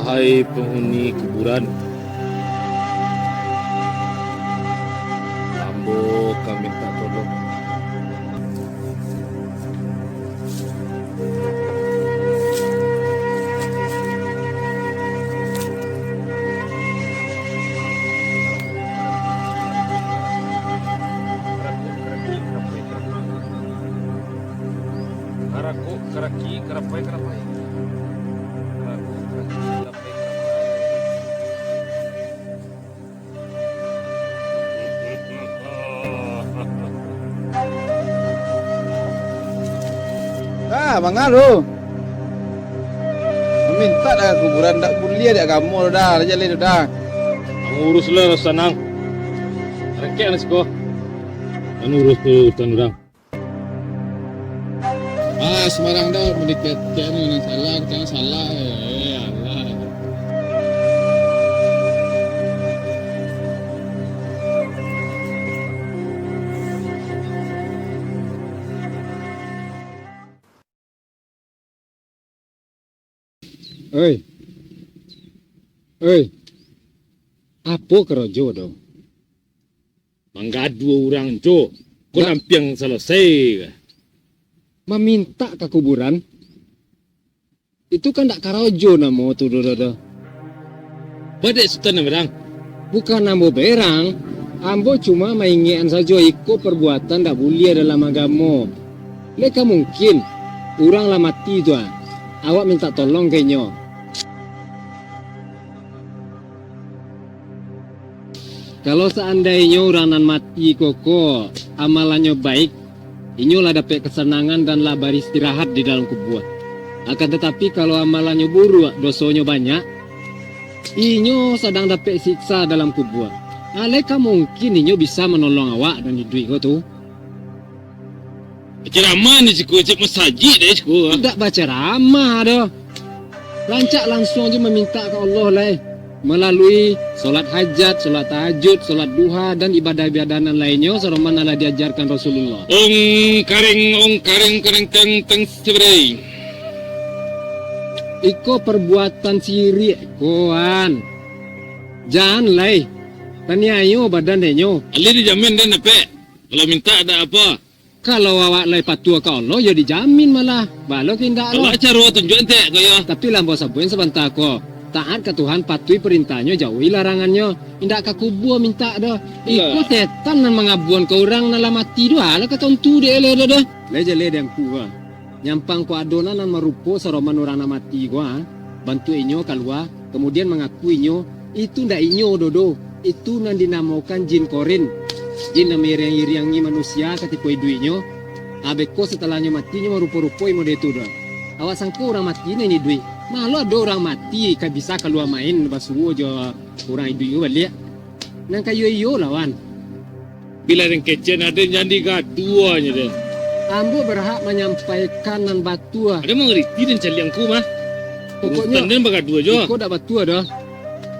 Wahai penghuni kuburan, Ambo kami minta tolong. Karaku, karaki, kerapai, kerapai. Karaku, karaki, kerapai, kerapai. Bang Aru. Minta dah kuburan dak mulia dak kamu dah, jalan dah. Uruslah sanang. Rekek nasko. Urus tu urusan orang. Semarang dah mendekat ni salah, jangan salah. Allah. Oi. Apa kerojo dong? Menggadu orang jo. Kau nampiang selesai. Meminta ke kuburan? Itu kan tak kerojo namo tu dodo. Badai sultan orang. Bukan ambo berang. Ambo cuma maingian saja ikut perbuatan tak boleh dalam agama. Leka mungkin orang lah mati tu. Awak minta tolong kayaknya. Kalau seandainya orang nan mati koko, amalannya baik, inyo lah dapat kesenangan dan lah beristirahat di dalam kubur. Akan tetapi kalau amalannya buruk, dosanya banyak, inyo sedang dapat siksa dalam kubur. Aleka mungkin inyo bisa menolong awak dan hidup kau tu. Ceramah ni cik masjid dah cik. Tidak baca ramah dah. Lancak langsung je meminta ke Allah lah. Melalui solat hajat, solat tahajud, solat duha dan ibadah-ibadah lainnya seroman Allah diajarkan Rasulullah. Ong karing teng seberai. Iko perbuatan sirik koan. Jangan lai. Taniayo badan denyo. Ali dijamin dan apa? Kalau minta ada apa? Kalau awak lai patuh ke Allah ya dijamin malah. Balok indah Kalau Allah. acara tunjuk ente kaya. Tapi lampu sabuin sebentar ko. Taat ke Tuhan, patuhi perintahnya, jauhi larangannya. Indak ke kubur minta dah. Ikut setan dan mengabuan ke orang nala mati doa lah kata untuk dia le dah. Leja le yang kuah. Nyampang ku adonan dan merupo seroman orang na mati gua. Bantu inyo keluar, kemudian mengaku inyo itu ndak inyo dodo. Itu nan dinamakan jin korin. Jin na meriang-iriangi manusia ketika hidup inyo. Abeko setelahnya matinya merupo-rupo imo itu dah. Awak sangka orang mati ni duit. Malu ada orang mati kan bisa keluar main basuh je orang hidup balik. Nang kayu iyo lawan. Bila yang kecen ada jadi gaduanya deh. Ambo berhak menyampaikan nan batu. Ada mengerti dan caliangku mah. Pokoknya dan bergaduh aja. kau dak batu dah.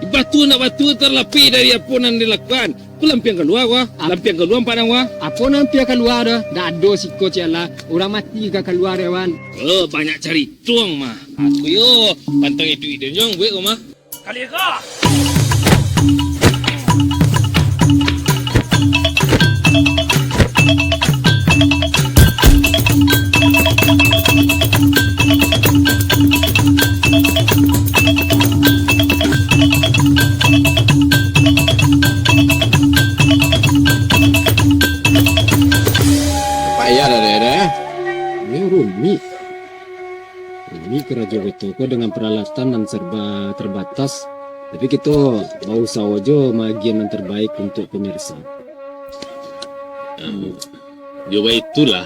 Batu nak batu terlebih dari apa yang dilakukan. Ku lampiang keluar gua, lampiang keluar padang gua. Apa nanti akan keluar dah? Dak ada siko ciala. Orang mati ke keluar dewan. Oh, banyak cari tuang mah. Aku yo pantang itu ide nyong gue mah. Kali kah? Payah dah deh. Ini Rumi. Rumi kerja toko dengan peralatan dan serba terbatas. Tapi kita mau usaha aja bagian yang terbaik untuk pemirsa. Coba itulah.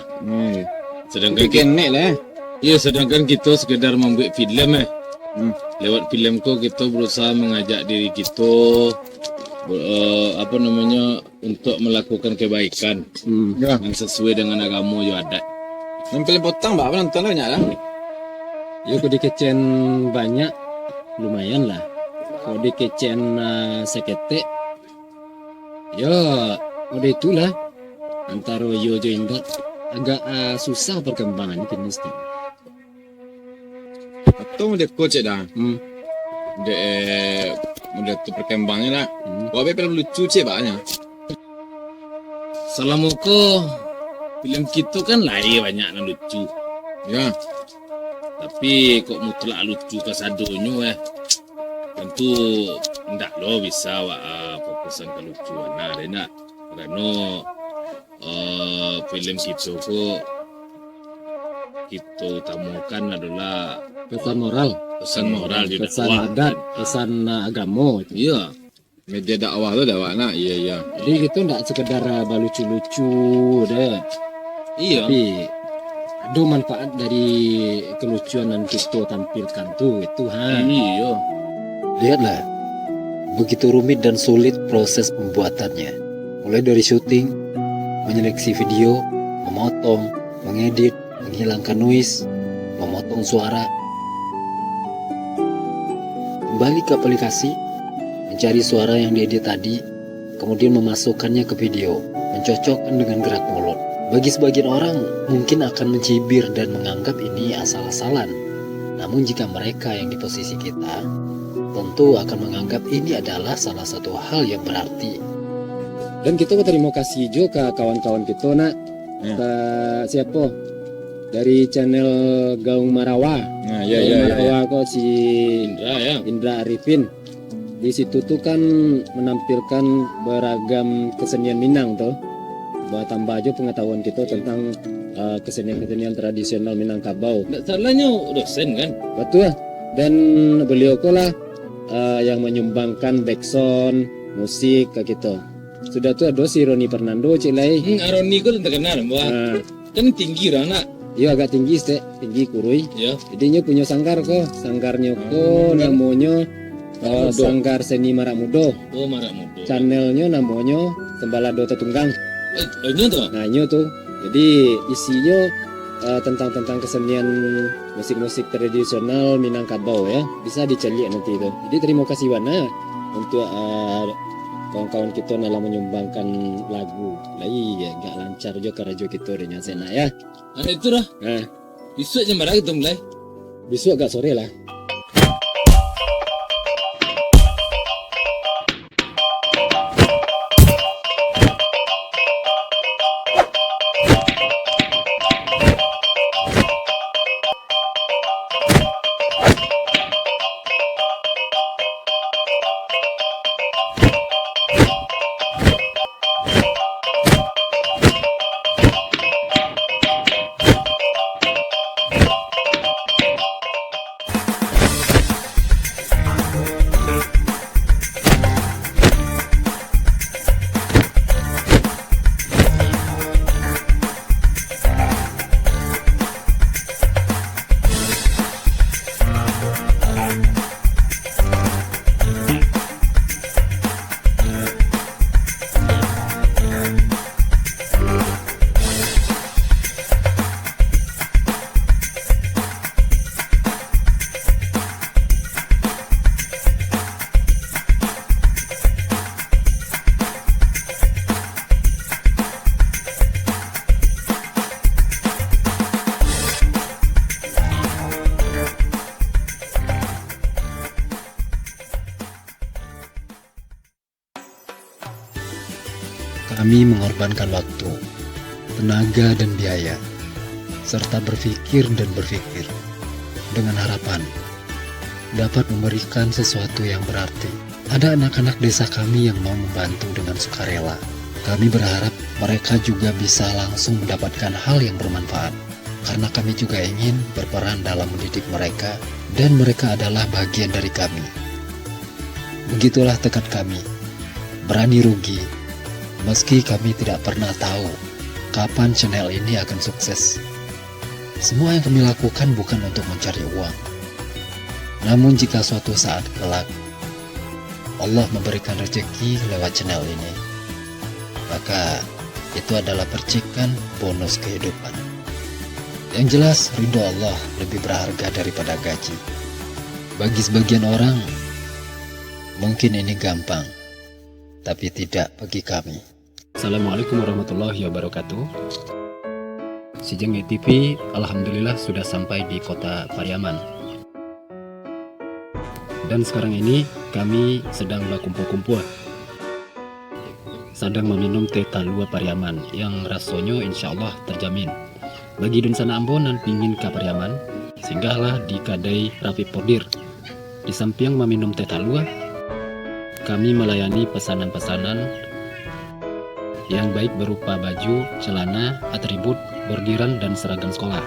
Sedangkan Kenek lah. ya sedangkan kita sekedar membuat filem Lewat filem kita berusaha mengajak diri kita untuk melakukan kebaikan yang sesuai dengan agama yang ada. Yang paling potong apa nonton lah banyak lah. Ya kalau dikecen banyak lumayan lah. Kalau dikecen seketek ya udah itulah antara yo jo indah agak susah perkembangan itu mesti. Atau dia coach dah. Udah tuh perkembangannya lah. Wah, film lucu sih banyak. Salamuko film gitu kan lain banyak yang lucu. Ya. Tapi kok mutlak lucu kasadonyo tentu ndak lo bisa fokusan ke lucuan. Nah, Rena, karena film gitu kok kita utamakan adalah Pesan moral, di pesan dakwah. adat, pesan agama. Iya, media dakwah tuh dakwah iya. Jadi gitu ndak sekedar lucu-lucu deh. Iya. Tapi ada manfaat dari kelucuan yang kita tampilkan tuh itu Iya. Lihatlah, begitu rumit dan sulit proses pembuatannya. Mulai dari syuting, menyeleksi video, memotong, mengedit, menghilangkan noise, memotong suara. Kembali ke aplikasi, mencari suara yang diedit tadi, kemudian memasukkannya ke video, mencocokkan dengan gerak mulut. Bagi sebagian orang, mungkin akan mencibir dan menganggap ini asal-asalan. Namun jika mereka yang di posisi kita, tentu akan menganggap ini adalah salah satu hal yang berarti. Dan kita berterima kasih juga ke kawan-kawan kita nak. Ke siapa? Dari channel Gaung Marawa. Nah, Gaung Marawa kok si Indra ya. Indra Arifin. Di situ tuh kan menampilkan beragam kesenian Minang tuh. Buat tambah aja pengetahuan kita tentang kesenian-kesenian tradisional Minangkabau. Nggak salahnya dosen kan? Betul. Dan beliau kok lah yang menyumbangkan backsound musik ke kita. Sudah tuh ada si Roni Fernando cilai. Aroni kok terkenal, Mbak. Kan tinggi nak. Iya agak tinggi sih, tinggi kurui. Ya. Jadinya punya sanggar kok. Sanggarnya kok namanya Sanggar Seni Marak Mudo. Oh, Marak Mudo. Channelnya namanya Sembalado Tetunggang. Ini tuh. Nah ini tuh. Jadi isinya tentang kesenian musik-musik tradisional Minangkabau ya. Bisa dicari nanti itu. Jadi terima kasih Wana untuk kawan-kawan kita dalam menyumbangkan lagu. Lah iya gak lancar juga rajo kita dengan sena ya. Nah, itu dah. Nah, Besok jam berapa kita mulai? besok agak sore lah. Kami mengorbankan waktu, tenaga dan biaya, serta berpikir dengan harapan dapat memberikan sesuatu yang berarti. Ada anak-anak desa kami yang mau membantu dengan sukarela. Kami berharap mereka juga bisa langsung mendapatkan hal yang bermanfaat, karena kami juga ingin berperan dalam mendidik mereka, dan mereka adalah bagian dari kami. Begitulah tekad kami, berani rugi, meski kami tidak pernah tahu kapan channel ini akan sukses. Semua yang kami lakukan bukan untuk mencari uang. Namun jika suatu saat kelak Allah memberikan rezeki lewat channel ini, maka itu adalah percikan bonus kehidupan. Yang jelas ridho Allah lebih berharga daripada gaji. Bagi sebagian orang mungkin ini gampang, tapi tidak bagi kami. Assalamualaikum warahmatullahi wabarakatuh. Sijeng TV alhamdulillah sudah sampai di kota Pariaman. Dan sekarang ini kami sedang berkumpul-kumpul, sedang meminum teh talua Pariaman yang rasanya insya Allah terjamin. Bagi dun sana Ambon dan pingin ke Pariaman, singgahlah di kedai Rafiq Bordir. Di samping meminum teh talua, kami melayani pesanan-pesanan yang baik berupa baju, celana, atribut, bordiran, dan seragam sekolah.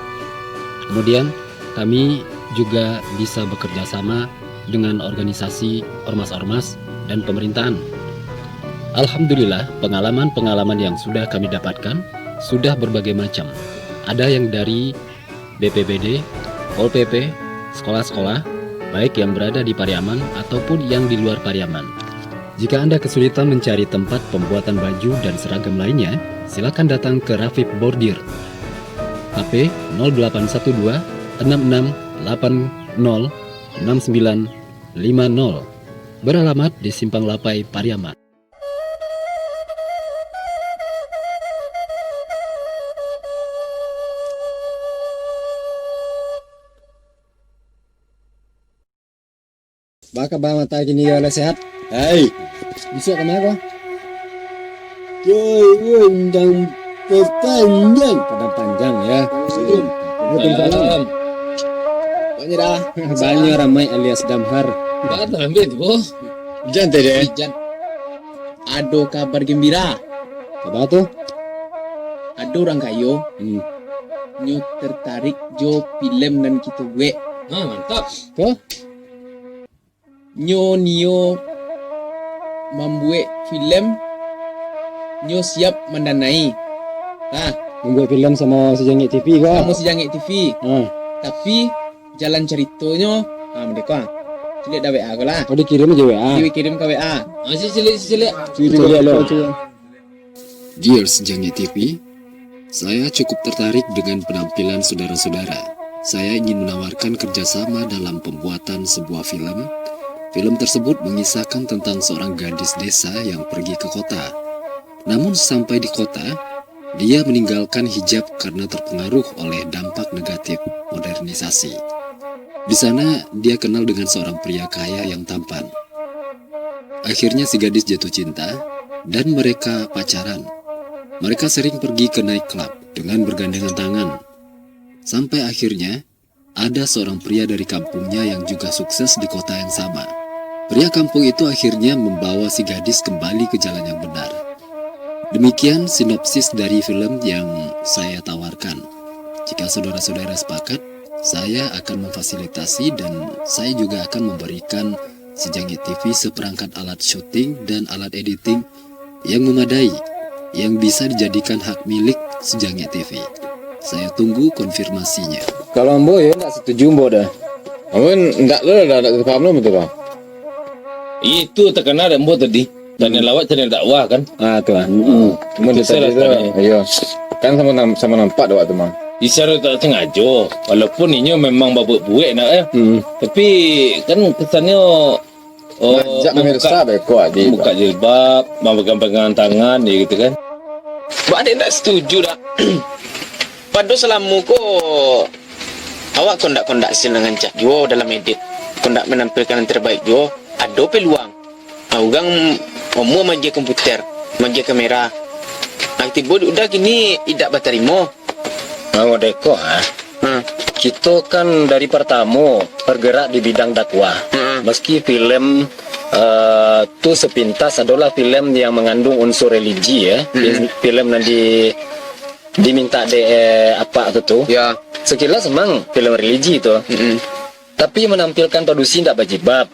Kemudian kami juga bisa bekerja sama dengan organisasi ormas-ormas dan pemerintahan. Alhamdulillah, pengalaman-pengalaman yang sudah kami dapatkan sudah berbagai macam. Ada yang dari BPBD, Pol PP, sekolah-sekolah, baik yang berada di Pariaman ataupun yang di luar Pariaman. Jika Anda kesulitan mencari tempat pembuatan baju dan seragam lainnya, silakan datang ke Rafiq Bordir. HP 0812 66 80 6950, beralamat di Simpang Lapai, Pariaman. Baka ba mata kini ya sehat? Hai, Bisa kemana kau? undang panjang. Padang panjang ya. Belum. Waalaikumsalam. Pokoknya dah. Banyak ramai alias damhar. Batal ambil tu. Jantai deh. Ada kabar gembira. Apa tuh? Ada orang kayo nyo tertarik jo film dan kita gue. Mantap. Kau? Nyo membuat film. Nyo siap mendanai. Membuat film sama Sejangit TV kau? Kamu sejangit TV. Tapi jalan ceritanya mereka. Cilik dah WA kau lah. Oh dikirim aja WA. Dia kirim ke WA. Cilik. Coba lo. Dear Sejangit TV, saya cukup tertarik dengan penampilan saudara-saudara. Saya ingin menawarkan kerjasama dalam pembuatan sebuah film. Film tersebut mengisahkan tentang seorang gadis desa yang pergi ke kota. Namun sampai di kota, dia meninggalkan hijab karena terpengaruh oleh dampak negatif modernisasi. Di sana, dia kenal dengan seorang pria kaya yang tampan. Akhirnya si gadis jatuh cinta, dan mereka pacaran. Mereka sering pergi ke night club dengan bergandengan tangan. Sampai akhirnya, ada seorang pria dari kampungnya yang juga sukses di kota yang sama. Pria kampung itu akhirnya membawa si gadis kembali ke jalan yang benar. Demikian sinopsis dari film yang saya tawarkan. Jika saudara-saudara sepakat, saya akan memfasilitasi dan saya juga akan memberikan Sejangit TV seperangkat alat syuting dan alat editing yang memadai, yang bisa dijadikan hak milik Sejangit TV. Saya tunggu konfirmasinya. Kalau Ambo ya nggak setuju Ambo dah. Amun enggak lo dah paham lo betul kau. Itu terkenal dan buat tadi. Dan yang lawat channel dakwah kan. Tuh. Cuma dia tadi tu. Iya. Kan sama nampak dah waktu mang. Isyarat tak sengaja. Walaupun ini memang babak buik nak Tapi kan kesannya Jak memirsa beko aja. buka jilbab, pegang tangan dia gitu kan. Buat ada tak setuju dah. Pada selama ko awak kondak senangan cak jo dalam edit. Kondak menampilkan yang terbaik jo. Ada peluang. Orang mau manja komputer, manja kamera. Tiba udah gini tidak berterima. Mau deko Kita kan dari pertama bergerak di bidang dakwah. Meski film tu sepintas adalah film yang mengandung unsur religi ya. Film yang diminta apa tu? Ya. Sekilas memang film religi itu. Tapi menampilkan produksi tidak berjibab.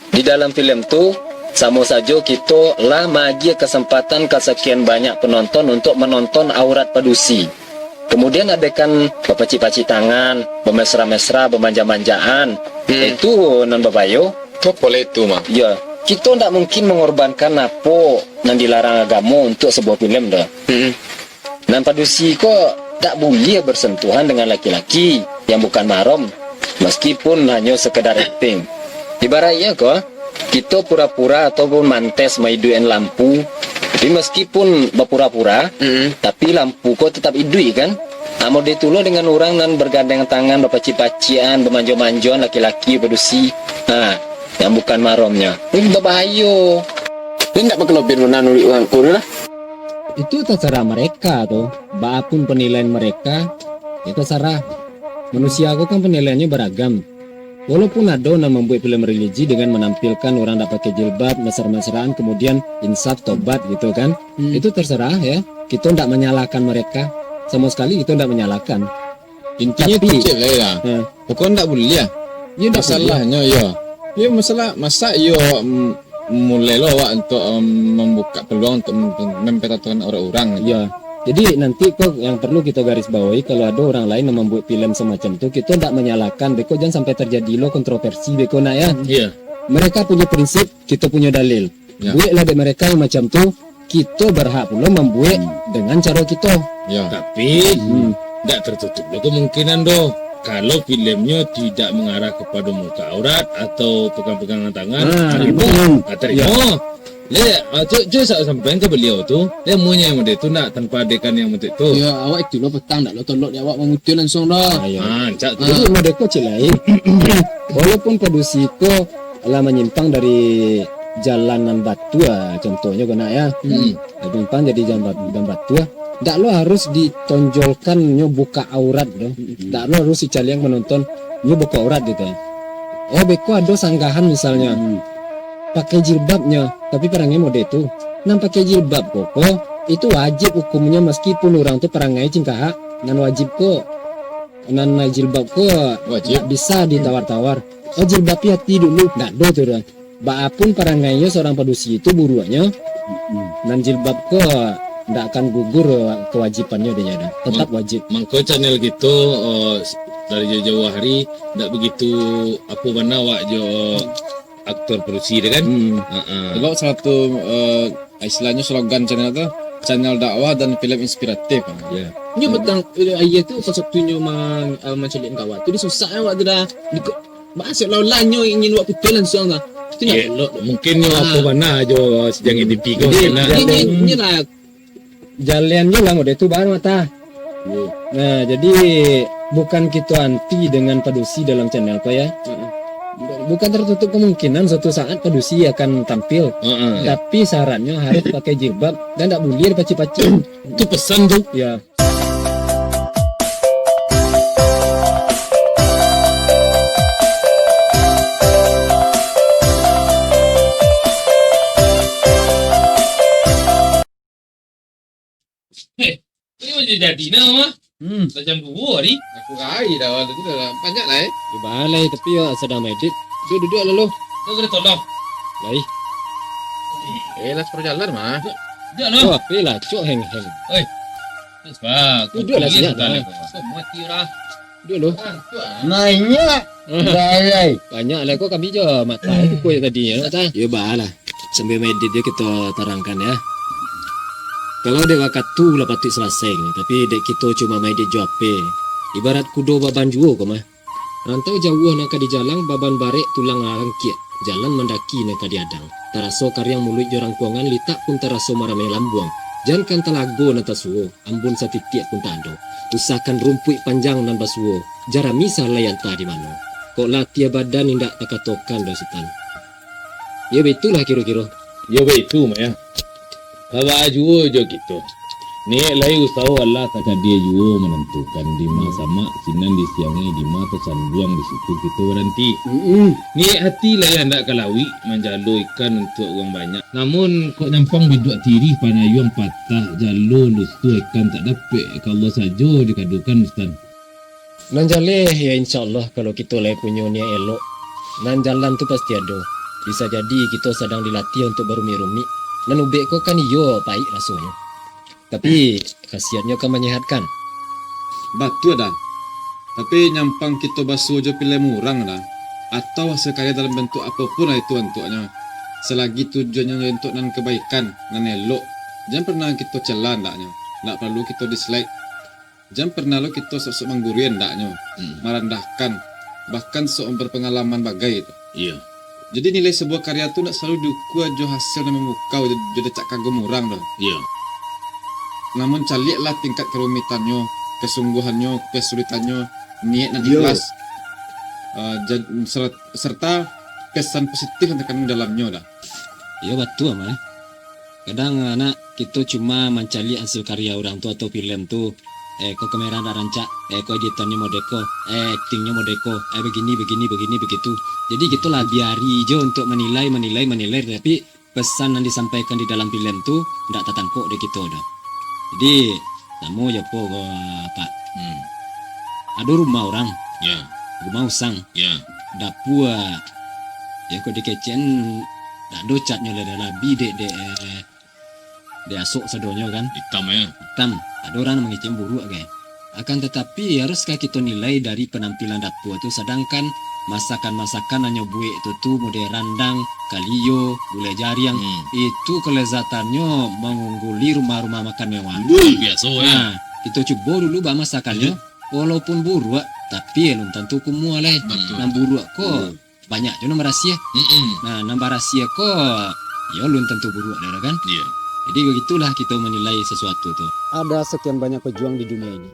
Di dalam film tu sama saja kita lah bagi kesempatan ke sekian banyak penonton untuk menonton aurat produksi. Kemudian adakan berpaci-paci tangan, bermesra-mesra, bermanja-manjaan. Itu non babayo. Kok boleh itu mang? Ya, kita tidak mungkin mengorbankan apa yang dilarang agama untuk sebuah film dah. Dan produksi kok tak boleh bersentuhan dengan laki-laki yang bukan mahram, meskipun hanya sekedar acting. Ibaratnya kok kita pura-pura ataupun mantes maiduin lampu, tapi meskipun berpura-pura, tapi lampu kok tetap idui kan? Mau ditulo dengan orang dan bergandeng tangan, berpaci-pacian, bermanjo-manjoan laki-laki produksi. yang bukan maromnya. Ini berbahaya. Ini ndak berkelopin menanuri orang kuda lah. Itu terserah mereka tuh. Apapun penilaian mereka, itu terserah. Manusia aku kan penilaiannya beragam. Walaupun ada yang membuat film religi dengan menampilkan orang tak pakai jilbab, mesra-mesraan, kemudian insaf, tobat gitu kan. Itu terserah ya. Kita tidak menyalahkan mereka. Sama sekali kita tidak menyalahkan. Intinya Tapi- kecil lah. Pokoknya ndak boleh ya. Ya, ndak Masalahnya ya. Ya masalah masa yo mulai lo Wak, untuk membuka peluang untuk memperhatikan orang-orang. Ya, jadi nanti kok yang perlu kita garis bawahi kalau ada orang lain yang membuat film semacam itu, kita tidak menyalahkan. Beko jangan sampai terjadi lo kontroversi beko nak ya. Iya. Mereka punya prinsip, kita punya dalil. Ya. Buatlah dari mereka yang macam tu, kita berhak pula membuat dengan cara kita. Ya. Tapi nggak tertutup lo kemungkinan doh. Kalau filmnya tidak mengarah kepada muka aurat atau pegang-pegangan tangan, terima. Cuy sampai ke beliau tu, dia maunya yang itu nak tanpa adegan yang itu tu. Ya awak itu lo petang dak lo tolok dia awak memutil langsung dah. Cak tu. Jadi mereka celai. Walaupun produksi ko lah menyimpang dari jalanan batu contohnya kena ya. Menyimpang jadi jalan batu. Ndak lo harus ditonjolkan nyo buka aurat dong. Ndak lo harus si yang menonton nyo buka aurat gitu. Oh beko ada sanggahan misalnya. Pakai jilbabnya, tapi perangnya mode itu. Nan pakai jilbab kok itu wajib hukumnya meskipun orang tuh perangai cingkah nan wajib kok. Nan jilbab kok Wajib. bisa ditawar-tawar. Oh jilbabnya hati dulu, nggak do tuh dah. Baapun perangainya seorang produksi itu buruannya. Nan jilbab kok nggak akan gugur kewajibannya dia ada. Tetap wajib. Mangko channel gitu dari jauh-jauh hari tidak begitu apa mana wak jo aktor produksi dia kan. Kalau satu istilahnya slogan channel itu channel dakwah dan film inspiratif. Ya. Nyo betang ayah tu konsep tu nyo mencelik kawat tu dia susah awak tu dah. Masuk lawan nyo ingin awak betul langsung dah. Itu Ya, nak mungkin yo apa mana jo sedang edit ko Jadi, kena. ini lah Jalannya lah mode itu baru mata. Nah jadi bukan kita anti dengan produksi dalam channel kok ya. Bukan tertutup kemungkinan suatu saat produksi akan tampil. Tapi syaratnya harus pakai jilbab dan tidak boleh paci-paci. Itu pesan tuh. Ya. Ini mau jadi nama. Macam buah ni. Aku rai dah itu dah banyak lah. Di balai tapi ya sedang medit. Duduk lalu. Kau kena tolong. Lai. Lah perjalanan mah. Jangan no. Oh, api lah cok heng. Sebab Duduk lah sini. mati orang. Dulu. Nanya. Balai. Banyak lah kok kami je mata itu kue tadi ya. Ya balah. Sambil medit dia kita terangkan ya. Kalau dek waktu lah patut selesai ni. Tapi dek kita cuma medit jope. Ibarat kudo baban juo kau mah. Rantau jauh nak di jalan baban barek tulang rangkiat. Jalan mendaki nak di adang. Taraso karyang mulut jorang kuangan litak pun taraso marame lambuang. Jangan kan telago na tasuo. Ambun sa titiak pun tando. Usahakan rumput panjang nan basuo. Jarami salayan ta di mana. Kok latia badan indak takatokan dositan. Ya betul lah kira-kira. Ya begitu mah ya. Kalau juo jo gitu. Ni lai usaha Allah kata dia juo menentukan di masa mak sinan di siangnya di mata sanduang di situ kita berhenti. Ni hati lah yang ndak kalawi menjalo ikan untuk uang banyak. Namun kok nyampang biduk tiri panayuang patah jalo lustu ikan tak dapat kalau saja dikadukan Ustaz. Nan jaleh ya insyaallah kalau kita lai punya niat elok. Nan jalan tu pasti ada. Bisa jadi kita sedang dilatih untuk berumi-rumi. Nan ubek kau kan iyo baik rasanya. Tapi khasiatnya kan menyehatkan. Batu dah. Tapi nyampang kita basuh je film orang dah. Atau sekali dalam bentuk apapun lah itu bentuknya. Selagi tujuannya untuk nan kebaikan, nan elok. Jangan pernah kita celah ndaknya. Ndak perlu kita dislike. Jangan pernah lo kita sok-sok menggurian ndaknya. Merendahkan. Bahkan sok berpengalaman bagai itu. Iya. Jadi nilai sebuah karya tu nak selalu diukur jo hasil dan memukau jadi cak kagum orang dah. Iya. Namun caliklah tingkat kerumitannya, kesungguhannya, kesulitannya, niat dan ikhlas. Serta pesan positif yang terkandung dalamnya dah. Ya betul mah. Kadang anak kita cuma mencari hasil karya orang tua atau film tuh. Kok kamera ada rancak, kok editannya modeko, actingnya modeko, begini begitu. Jadi gitulah biari aja untuk menilai, tapi pesan yang disampaikan di dalam film tuh ndak tatangkok deh gitu dah. Jadi kamu ya po Pak. Ada rumah orang, Ya, rumah usang, ya. dapur, ya kok dikecen, dak docatnya lah labi de asuk sadonyo kan. Hitam ya. Hitam, ada orang mengicim buruk kayak. Akan tetapi haruskah kita nilai dari penampilan dapur itu, sedangkan masakan hanya buik itu tuh model randang, kalio, gulai jariang, itu kelezatannya mengungguli rumah-rumah makan mewah. Luar biasa ya. Nah, kita coba dulu bah masakannya, walaupun buruk, tapi belum tentu kumua lah. Betul. Nah buruk kok banyak juga nambah rahasia. Nah nambah rahasia kok, ya belum tentu buruk lah kan. Iya. Jadi begitulah kita menilai sesuatu tuh. Ada sekian banyak pejuang di dunia ini.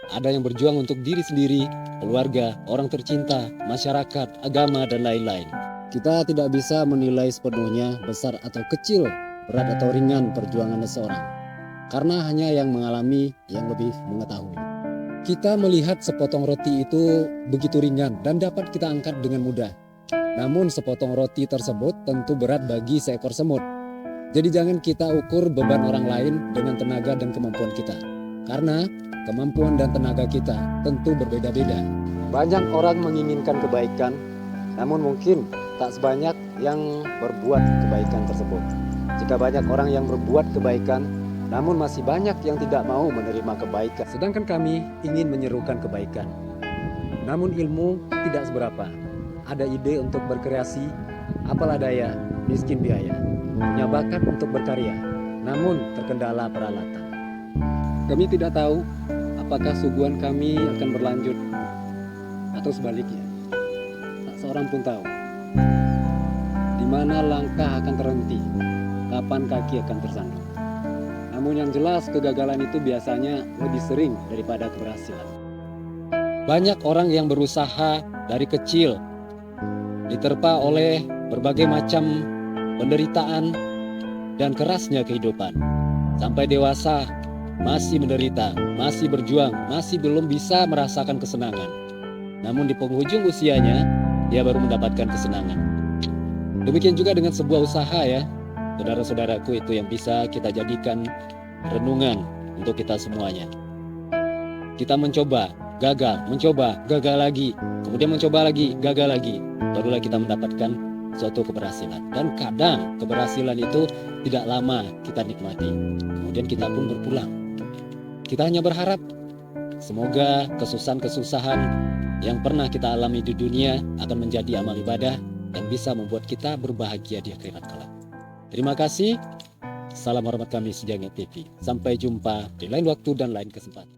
Ada yang berjuang untuk diri sendiri, keluarga, orang tercinta, masyarakat, agama, dan lain-lain. Kita tidak bisa menilai sepenuhnya besar atau kecil, berat atau ringan perjuangan seseorang. Karena hanya yang mengalami yang lebih mengetahui. Kita melihat sepotong roti itu begitu ringan dan dapat kita angkat dengan mudah. Namun sepotong roti tersebut tentu berat bagi seekor semut. Jadi jangan kita ukur beban orang lain dengan tenaga dan kemampuan kita. Karena kemampuan dan tenaga kita tentu berbeda-beda. Banyak orang menginginkan kebaikan, namun mungkin tak sebanyak yang berbuat kebaikan tersebut. Jika banyak orang yang berbuat kebaikan, namun masih banyak yang tidak mau menerima kebaikan. Sedangkan kami ingin menyerukan kebaikan. Namun ilmu tidak seberapa. Ada ide untuk berkreasi, apalah daya, miskin biaya. Punya bakat untuk berkarya, namun terkendala peralatan. Kami tidak tahu apakah suguhan kami akan berlanjut atau sebaliknya. Tak seorang pun tahu di mana langkah akan terhenti, kapan kaki akan tersandung. Namun yang jelas kegagalan itu biasanya lebih sering daripada keberhasilan. Banyak orang yang berusaha dari kecil, diterpa oleh berbagai macam penderitaan dan kerasnya kehidupan. Sampai dewasa masih menderita, masih berjuang, masih belum bisa merasakan kesenangan. Namun di penghujung usianya, dia baru mendapatkan kesenangan. Demikian juga dengan sebuah usaha ya, saudara-saudaraku, itu yang bisa kita jadikan renungan untuk kita semuanya. Kita mencoba, gagal lagi, kemudian mencoba lagi, gagal lagi. Barulah kita mendapatkan suatu keberhasilan. Dan kadang keberhasilan itu tidak lama kita nikmati. Kemudian kita pun berpulang. Kita hanya berharap semoga kesusahan-kesusahan yang pernah kita alami di dunia akan menjadi amal ibadah yang bisa membuat kita berbahagia di akhirat kelak. Terima kasih. Salam hormat kami Sejagat TV. Sampai jumpa di lain waktu dan lain kesempatan.